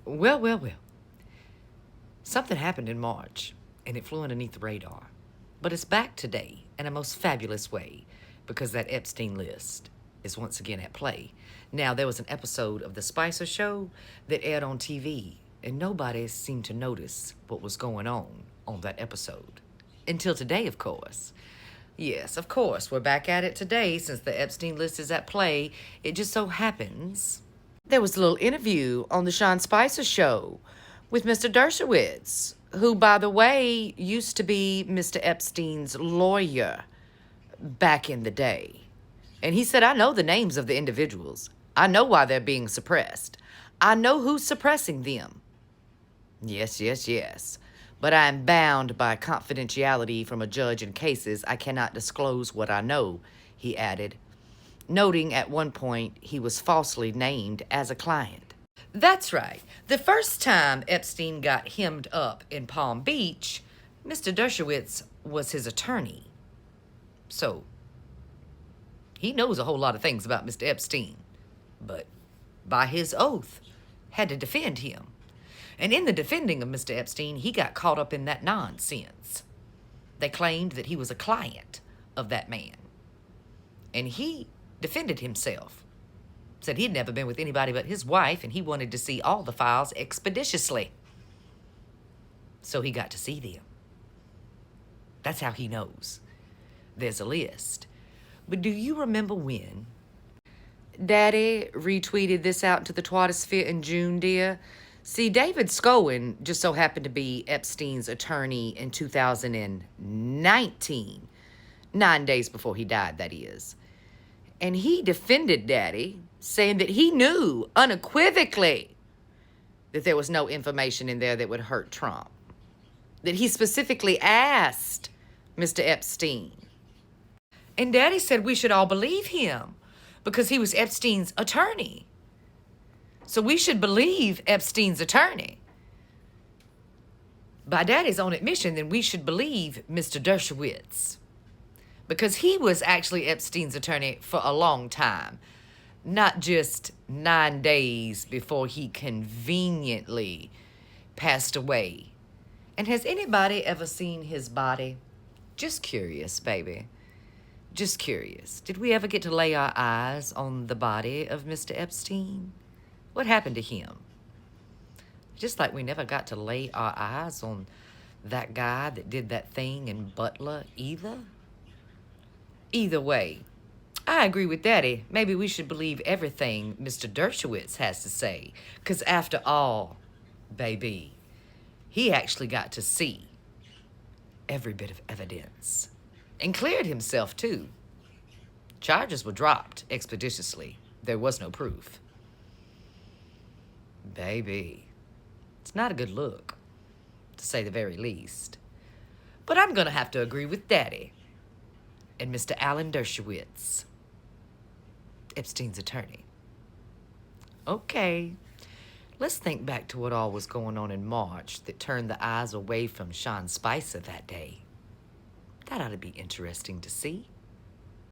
Well, well, well. Something happened in March, and it flew underneath the radar. But it's back today in a most fabulous way because that Epstein list is once again at play. Now, there was an episode of The Spicer Show that aired on TV, and nobody seemed to notice what was going on that episode. Until today, of course. Yes, of course, we're back at it today since the Epstein list is at play. It just so happens there was a little interview on the Sean Spicer Show with Mr. Dershowitz, who, by the way, used to be Mr. Epstein's lawyer back in the day. And he said, I know the names of the individuals. I know why they're being suppressed. I know who's suppressing them. Yes, yes, yes. But I am bound by confidentiality from a judge in cases I cannot disclose what I know, he added, noting at one point he was falsely named as a client. That's right. The first time Epstein got hemmed up in Palm Beach, Mr. Dershowitz was his attorney. So, he knows a whole lot of things about Mr. Epstein, but by his oath, had to defend him. And in the defending of Mr. Epstein, he got caught up in that nonsense. They claimed that he was a client of that man. And he defended himself. Said he'd never been with anybody but his wife, and he wanted to see all the files expeditiously. So he got to see them. That's how he knows. There's a list. But do you remember when Daddy retweeted this out into the Twattersphere in June, dear? See, David Scowen just so happened to be Epstein's attorney in 2019, 9 days before he died, that is. And he defended Daddy, saying that he knew unequivocally that there was no information in there that would hurt Trump. That he specifically asked Mr. Epstein. And Daddy said we should all believe him because he was Epstein's attorney. So we should believe Epstein's attorney. By Daddy's own admission, then we should believe Mr. Dershowitz. Because he was actually Epstein's attorney for a long time. Not just 9 days before he conveniently passed away. And has anybody ever seen his body? Just curious, baby. Just curious. Did we ever get to lay our eyes on the body of Mr. Epstein? What happened to him? Just like we never got to lay our eyes on that guy that did that thing in Butler either. Either way, I agree with Daddy. Maybe we should believe everything Mr. Dershowitz has to say. Because after all, baby, he actually got to see every bit of evidence. And cleared himself, too. Charges were dropped expeditiously. There was no proof. Baby, it's not a good look, to say the very least. But I'm going to have to agree with Daddy and Mr. Alan Dershowitz, Epstein's attorney. Okay, let's think back to what all was going on in March that turned the eyes away from Sean Spicer that day. That ought to be interesting to see.